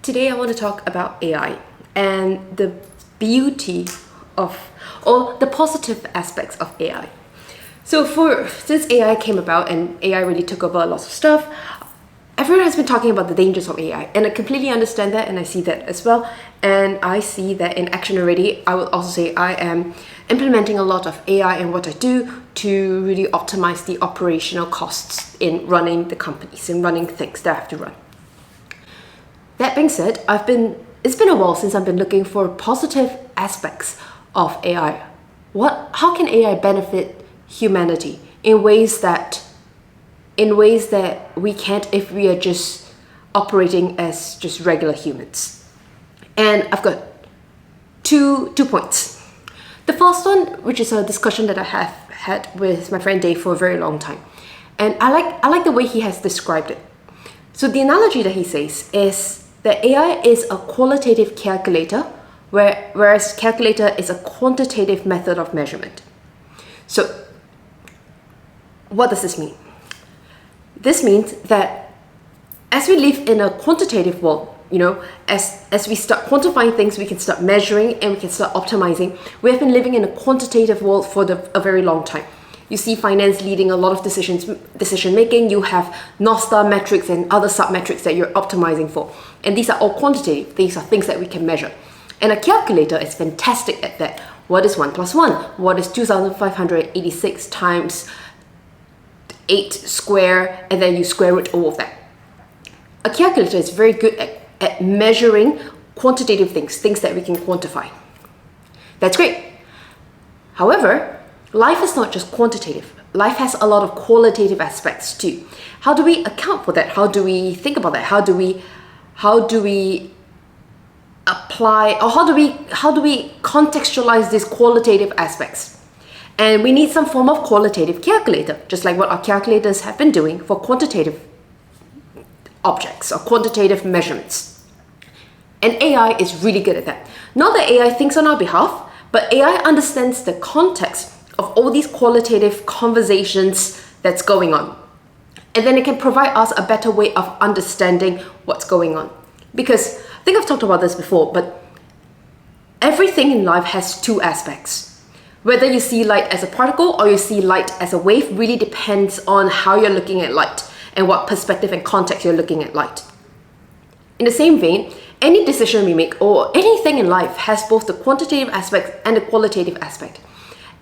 Today I want to talk about AI and the beauty of, or the positive aspects of AI. Since AI came about and AI really took over a lot of stuff, everyone has been talking about the dangers of AI, and I completely understand that, and I see that as well. And I see that in action already. I will also say I am implementing a lot of AI in what I do to really optimize the operational costs in running the companies and running things that I have to run. That being said, it's been a while since I've been looking for positive aspects of AI. How can AI benefit humanity in ways that we can't if we are just operating as just regular humans? And I've got two points. The first one, which is a discussion that I have had with my friend Dave for a very long time, and I like the way he has described it. So the analogy that he says is that AI is a qualitative calculator, whereas calculator is a quantitative method of measurement. So what does this mean? This means that as we live in a quantitative world, as we start quantifying things, we can start measuring and we can start optimizing. We have been living in a quantitative world for a very long time. You see finance leading a lot of decision making. You have North Star metrics and other sub-metrics that you're optimizing for. And these are all quantitative. These are things that we can measure. And a calculator is fantastic at that. What is 1 plus 1? What is 2,586 times 8 square? And then you square root all of that. A calculator is very good at measuring quantitative things that we can quantify. That's great. However, life is not just quantitative. Life has a lot of qualitative aspects too. How do we account for that? How do we think about that? How do we apply, or how do we contextualize these qualitative aspects? And we need some form of qualitative calculator, just like what our calculators have been doing for quantitative objects or quantitative measurements. And AI is really good at that. Not that AI thinks on our behalf, but AI understands the context of all these qualitative conversations that's going on. And then it can provide us a better way of understanding what's going on. Because I think I've talked about this before, but everything in life has two aspects. Whether you see light as a particle or you see light as a wave really depends on how you're looking at light and what perspective and context you're looking at light. In the same vein, any decision we make or anything in life has both the quantitative aspect and the qualitative aspect.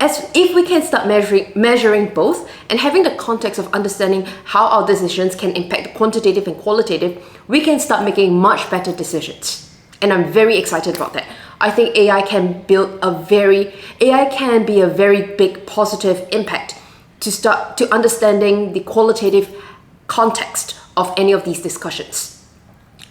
As if we can start measuring both and having the context of understanding how our decisions can impact quantitative and qualitative, we can start making much better decisions. And I'm very excited about that. I think AI can be a very big positive impact to start to understanding the qualitative context of any of these discussions.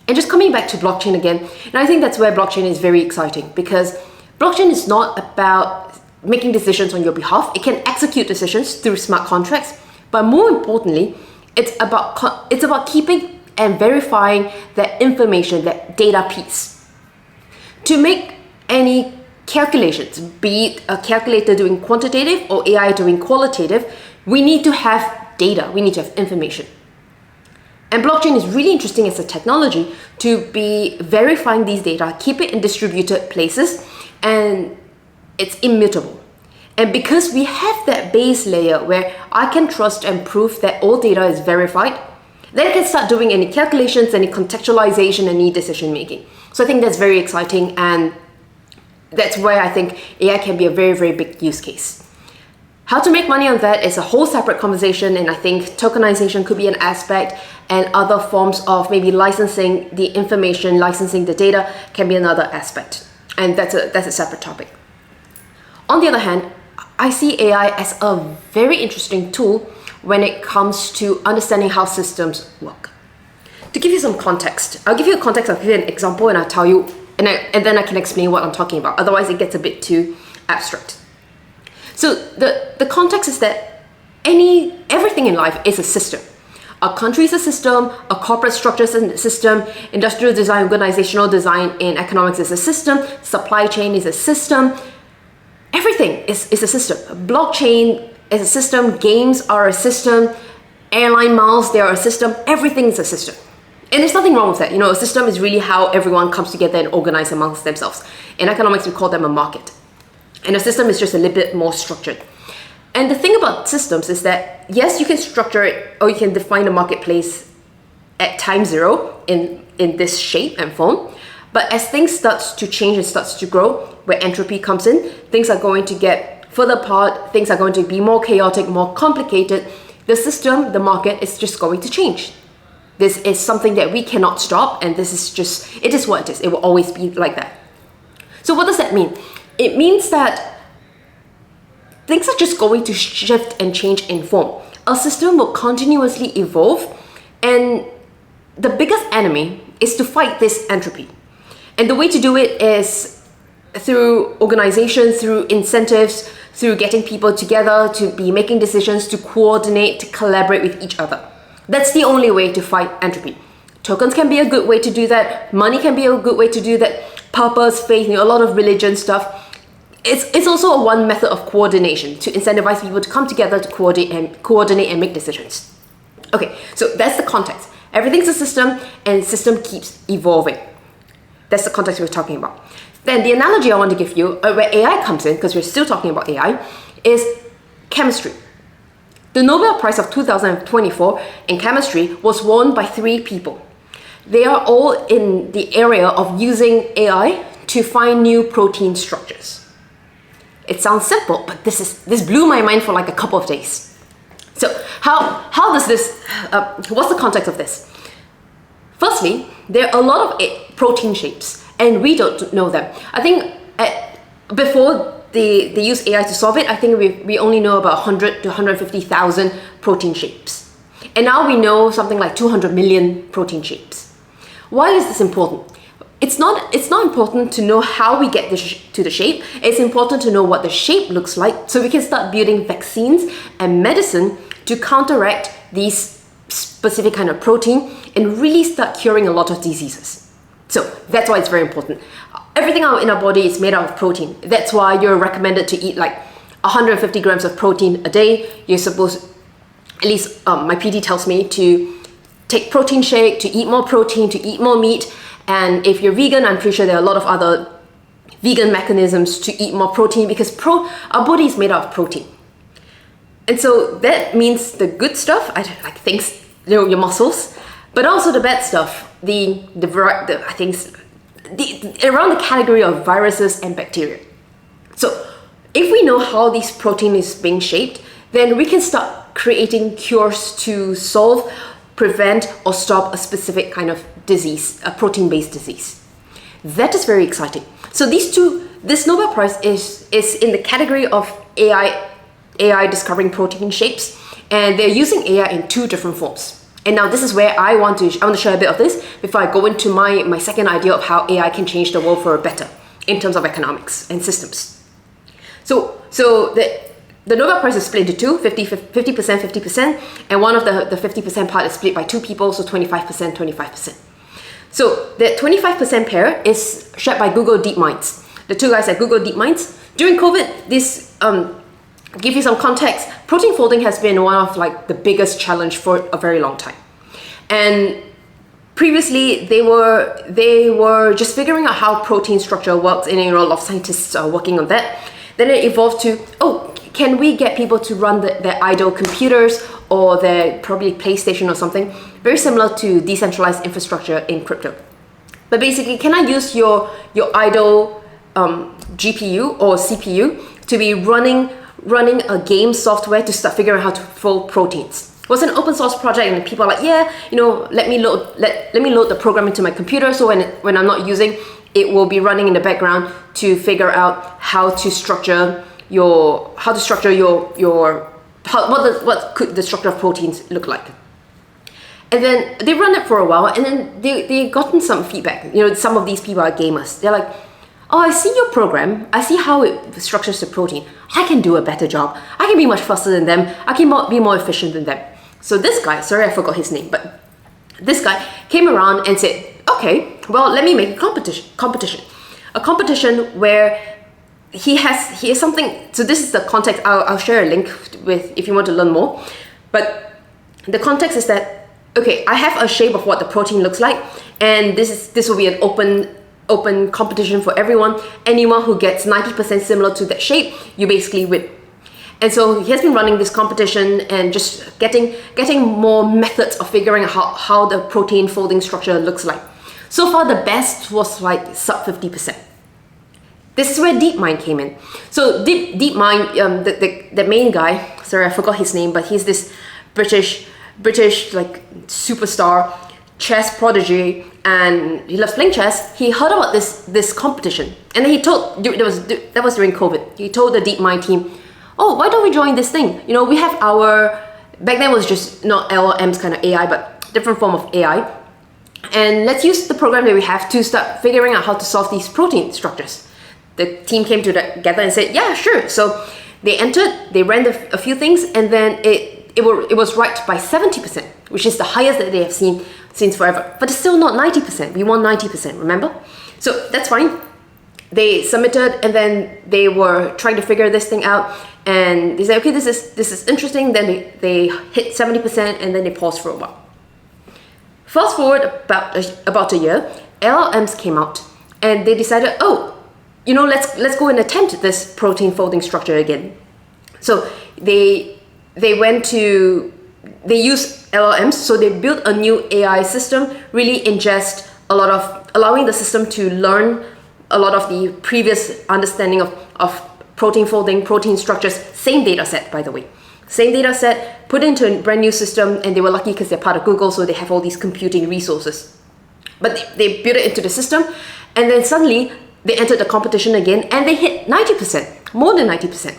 And just coming back to blockchain again, and I think that's where blockchain is very exciting, because blockchain is not about making decisions on your behalf. It can execute decisions through smart contracts, but more importantly, it's about keeping and verifying that information, that data piece. To make any calculations, be it a calculator doing quantitative or AI doing qualitative, we need to have data, we need to have information. And blockchain is really interesting as a technology to be verifying these data, keep it in distributed places, and it's immutable. And because we have that base layer where I can trust and prove that all data is verified, then I can start doing any calculations, any contextualization, any decision making. So I think that's very exciting, and that's where I think AI can be a very, very big use case. How to make money on that is a whole separate conversation, and I think tokenization could be an aspect, and other forms of maybe licensing the information, licensing the data can be another aspect. And that's a separate topic. On the other hand, I see AI as a very interesting tool when it comes to understanding how systems work. To give you some context, I'll give you a context, I'll give you an example, and I'll tell you, and then I can explain what I'm talking about. Otherwise, it gets a bit too abstract. So the context is that everything in life is a system. A country is a system, a corporate structure is a system, industrial design, organizational design in economics is a system, supply chain is a system. Everything is a system. Blockchain is a system, games are a system, airline miles, they are a system, everything is a system. And there's nothing wrong with that. A system is really how everyone comes together and organize amongst themselves. In economics, we call them a market. And a system is just a little bit more structured. And the thing about systems is that, yes, you can structure it, or you can define a marketplace at time zero in this shape and form. But as things starts to change and starts to grow, where entropy comes in, things are going to get further apart, things are going to be more chaotic, more complicated. The system, the market, is just going to change. This is something that we cannot stop, and this is just, it is what it is. It will always be like that. So what does that mean? It means that things are just going to shift and change in form. A system will continuously evolve, and the biggest enemy is to fight this entropy. And the way to do it is through organization, through incentives, through getting people together to be making decisions, to coordinate, to collaborate with each other. That's the only way to fight entropy. Tokens can be a good way to do that. Money can be a good way to do that. Purpose, faith, a lot of religion stuff. It's also a one method of coordination to incentivize people to come together to coordinate and make decisions. Okay, so that's the context. Everything's a system, and the system keeps evolving. That's the context we're talking about. Then the analogy I want to give you, where AI comes in, because we're still talking about AI, is chemistry. The Nobel Prize of 2024 in chemistry was won by 3 people. They are all in the area of using AI to find new protein structures. It sounds simple, but this blew my mind for like a couple of days. So how does this, what's the context of this? Firstly, there are a lot of protein shapes, and we don't know them. I think before they use AI to solve it, I think we only know about 100 to 150,000 protein shapes. And now we know something like 200 million protein shapes. Why is this important? It's not important to know how we get to the shape. It's important to know what the shape looks like, so we can start building vaccines and medicine to counteract these specific kind of protein and really start curing a lot of diseases. So that's why it's very important. Everything in our body is made out of protein. That's why you're recommended to eat like 150 grams of protein a day. You're supposed, at least my PD tells me, to take protein shake, to eat more protein, to eat more meat. And if you're vegan, I'm pretty sure there are a lot of other vegan mechanisms to eat more protein, because our body is made out of protein. And so that means the good stuff, like things, your muscles, but also the bad stuff, around the category of viruses and bacteria. So if we know how this protein is being shaped, then we can start creating cures to solve, prevent, or stop a specific kind of disease, a protein-based disease. That is very exciting. So this Nobel Prize is in the category of AI discovering protein shapes, and they're using AI in 2 different forms. And now this is where I want to share a bit of this before I go into my second idea of how AI can change the world for better in terms of economics and systems. So the Nobel Prize is split into 2, 50%, and one of the 50% part is split by 2 people, so 25%, 25%. So the 25% pair is shared by Google DeepMinds. The 2 guys at Google DeepMinds. During COVID, this give you some context, protein folding has been one of like the biggest challenge for a very long time. And previously they were just figuring out how protein structure works, and a lot of scientists are working on that. Then it evolved to, can we get people to run their idle computers or their probably PlayStation or something, very similar to decentralized infrastructure in crypto. But basically, can I use your idle GPU or CPU to be running a game software to start figuring out how to fold proteins? It was an open source project, and people are like, let me load the program into my computer, so when I'm not using, it will be running in the background to figure out what could the structure of proteins look like. And then they run it for a while, and then they gotten some feedback. Some of these people are gamers. They're like, I see your program. I see how it structures the protein. I can do a better job. I can be much faster than them. I can be more efficient than them. So this guy, sorry, I forgot his name, but this guy came around and said, okay, well, let me make a competition where he has something. So this is the context. I'll share a link with if you want to learn more. But the context is that okay, I have a shape of what the protein looks like, and this will be an open competition for everyone. Anyone who gets 90% similar to that shape, you basically win. And so he has been running this competition and just getting more methods of figuring out how the protein folding structure looks like. So far, the best was like sub 50%. This is where DeepMind came in. So DeepMind, the main guy, sorry, I forgot his name, but he's this British like superstar chess prodigy, and he loves playing chess. He heard about this competition, and then he told, that was during COVID. He told the DeepMind team, oh, why don't we join this thing? You know, we have back then it was just not LLMs kind of AI, but different form of AI. And let's use the program that we have to start figuring out how to solve these protein structures. The team came together and said, yeah, sure. So they entered, they ran a few things, and then it was right by 70%, which is the highest that they have seen since forever. But it's still not 90%. We want 90%, remember? So that's fine. They submitted, and then they were trying to figure this thing out, and they said, okay, this is interesting. Then they hit 70%, and then they paused for a while. Fast forward about a year, LLMs came out, and they decided, oh, you know, let's go and attempt this protein folding structure again. So they use LLMs, so they built a new AI system, really ingest allowing the system to learn a lot of the previous understanding of protein folding, protein structures, same data set, by the way. Same data set, put into a brand new system, and they were lucky because they're part of Google, so they have all these computing resources. But they built it into the system, and then suddenly they entered the competition again, and they hit 90%, more than 90%.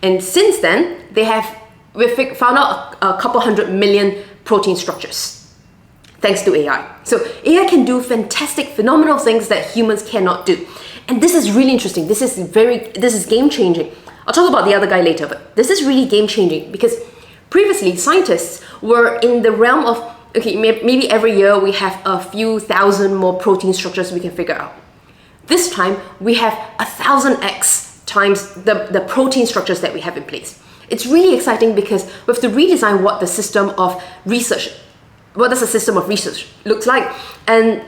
And since then, we've found out a couple 100 million protein structures, thanks to AI. So AI can do fantastic, phenomenal things that humans cannot do. And this is really interesting. This is game-changing. I'll talk about the other guy later, but this is really game-changing because previously scientists were in the realm of, okay, maybe every year we have a few thousand more protein structures we can figure out. This time we have 1,000x times the protein structures that we have in place. It's really exciting because we have to redesign what the system of research, what does a system of research looks like. And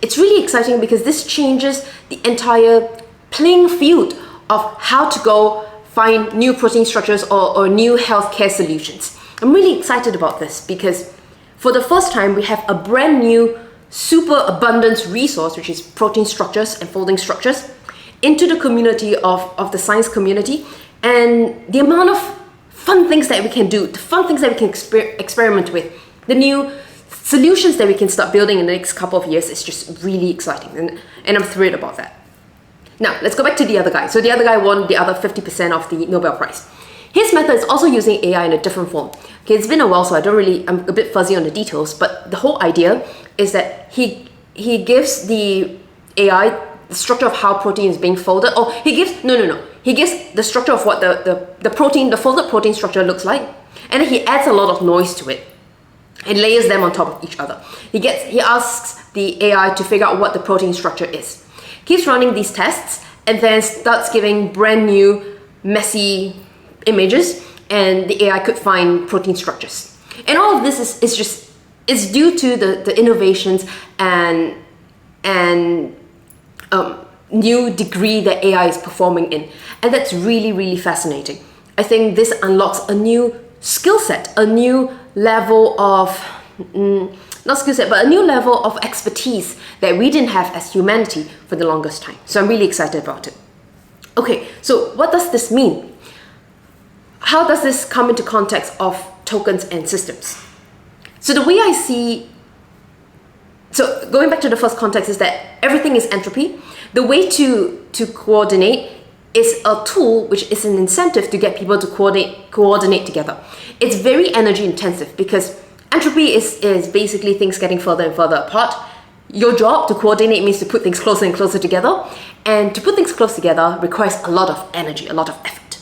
it's really exciting because this changes the entire playing field of how to go find new protein structures or new healthcare solutions. I'm really excited about this because for the first time, we have a brand new super abundant resource, which is protein structures and folding structures, into the community of the science community. And the amount of fun things that we can do, the fun things that we can experiment with, the new solutions that we can start building in the next couple of years is just really exciting. And I'm thrilled about that. Now, let's go back to the other guy. So the other guy won the other 50% of the Nobel Prize. His method is also using AI in a different form. Okay, it's been a while, so I'm a bit fuzzy on the details, but the whole idea is that he gives the AI the structure of how protein is being folded, or he gives the structure of what the folded protein structure looks like, and then he adds a lot of noise to it and layers them on top of each other. He asks the AI to figure out what the protein structure is. Keeps running these tests and then starts giving brand new messy images, and the AI could find protein structures. And all of this is due to the innovations and new degree that AI is performing in. And that's really, really fascinating. I think this unlocks a new skill set, a new level of, not skill set, but a new level of expertise that we didn't have as humanity for the longest time. So I'm really excited about it. Okay, so what does this mean? How does this come into context of tokens and systems? So the way I see, so going back to the first context is that everything is entropy. The way to coordinate is a tool which is an incentive to get people to coordinate together. It's very energy intensive because entropy is basically things getting further and further apart. Your job to coordinate means to put things closer and closer together. And to put things close together requires a lot of energy, a lot of effort.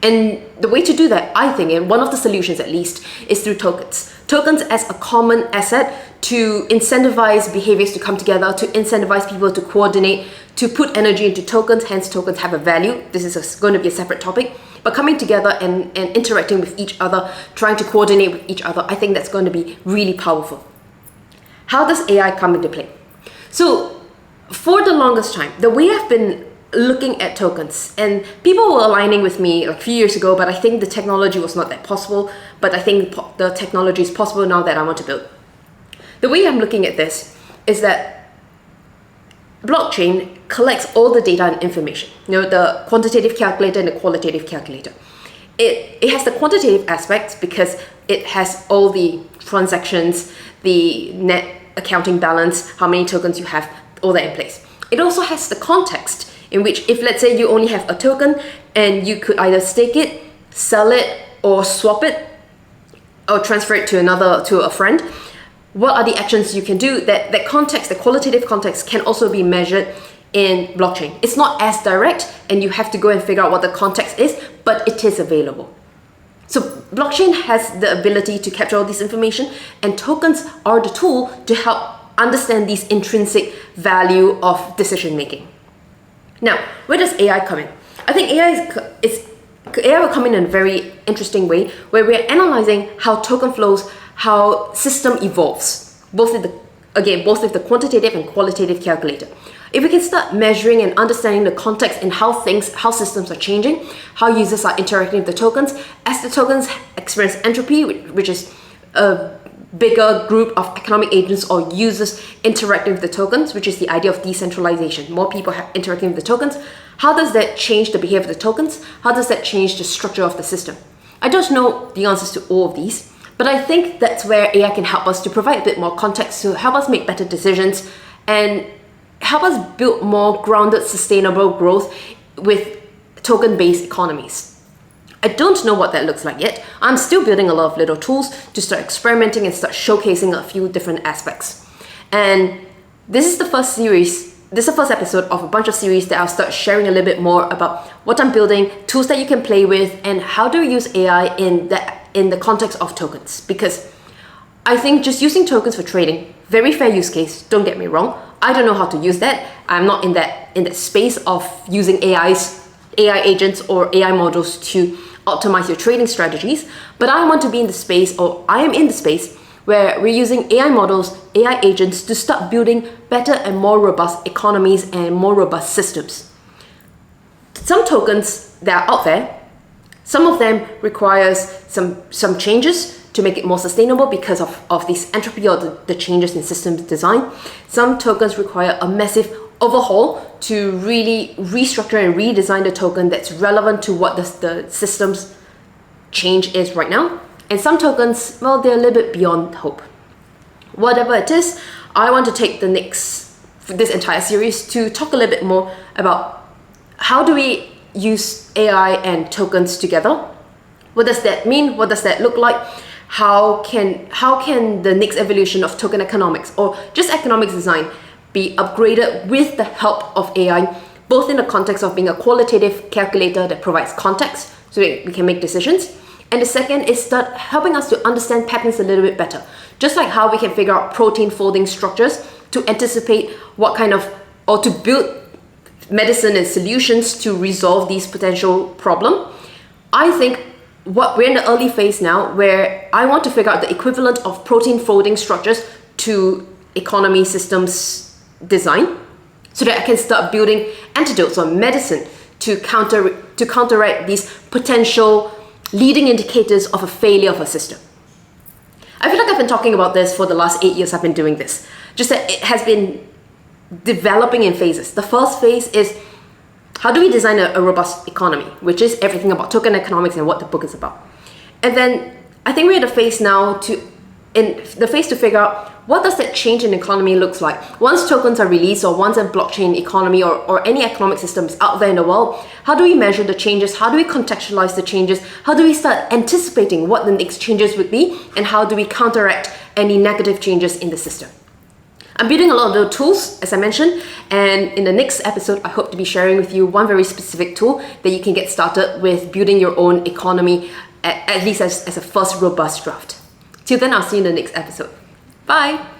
And the way to do that, I think, and one of the solutions at least, is through tokens. Tokens as a common asset to incentivize behaviors to come together, to incentivize people to coordinate, to put energy into tokens, hence tokens have a value. This is going to be a separate topic. but coming together and interacting with each other, trying to coordinate with each other, I think that's going to be really powerful. How does AI come into play? So for the longest time, the way I've been looking at tokens, and people were aligning with me like a few years ago, but I think the technology was not that possible, but I think the technology is possible now that I want to build. The way I'm looking at this is that blockchain collects all the data and information, the quantitative calculator and the qualitative calculator. It has the quantitative aspects because it has all the transactions, the net accounting balance, how many tokens you have, all that in place. It also has the context in which, if let's say you only have a token and you could either stake it, sell it, or swap it, or transfer it to a friend, what are the actions you can do? That context, the qualitative context, can also be measured in blockchain. It's not as direct and you have to go and figure out what the context is, but it is available. So blockchain has the ability to capture all this information, and tokens are the tool to help understand these intrinsic value of decision making. Now, where does AI come in? I think AI will come in a very interesting way, where we're analyzing how token flows, how system evolves, both with the quantitative and qualitative calculator. If we can start measuring and understanding the context and how systems are changing, how users are interacting with the tokens, as the tokens experience entropy, which is a bigger group of economic agents or users interacting with the tokens, which is the idea of decentralization, more people interacting with the tokens, how does that change the behavior of the tokens? How does that change the structure of the system? I don't know the answers to all of these, but I think that's where AI can help us to provide a bit more context to help us make better decisions and help us build more grounded, sustainable growth with token-based economies. I don't know what that looks like yet. I'm still building a lot of little tools to start experimenting and start showcasing a few different aspects. And this is the first episode of a bunch of series that I'll start sharing a little bit more about what I'm building, tools that you can play with, and how to use AI in the context of tokens. Because I think just using tokens for trading, very fair use case, don't get me wrong. I don't know how to use that. I'm not in that space of using AI agents or AI models to optimize your trading strategies, but I want to be in the space, or I am in the space, where we're using AI models, AI agents to start building better and more robust economies and more robust systems. Some tokens that are out there, some of them requires some changes to make it more sustainable because of this entropy or the changes in systems design. Some tokens require a massive overhaul to really restructure and redesign the token that's relevant to what the system's change is right now. And some tokens, well, they're a little bit beyond hope. Whatever it is, I want to take this entire series to talk a little bit more about how do we use AI and tokens together. What does that mean? What does that look like? How can the next evolution of token economics or just economics design be upgraded with the help of AI, both in the context of being a qualitative calculator that provides context so that we can make decisions. And the second is start helping us to understand patterns a little bit better. Just like how we can figure out protein folding structures to anticipate or to build medicine and solutions to resolve these potential problems. I think we're in the early phase now where I want to figure out the equivalent of protein folding structures to economy systems design, so that I can start building antidotes or medicine to counteract these potential leading indicators of a failure of a system. I feel like I've been talking about this for the last 8 years I've been doing this. Just that it has been developing in phases. The first phase is how do we design a robust economy, which is everything about token economics and what the book is about. And then I think we're at the phase now to figure out what does that change in economy looks like. Once tokens are released or once a blockchain economy or any economic system is out there in the world, how do we measure the changes? How do we contextualize the changes? How do we start anticipating what the next changes would be? And how do we counteract any negative changes in the system? I'm building a lot of those tools, as I mentioned, and in the next episode, I hope to be sharing with you one very specific tool that you can get started with building your own economy, at least as a first robust draft. Till then, I'll see you in the next episode. Bye!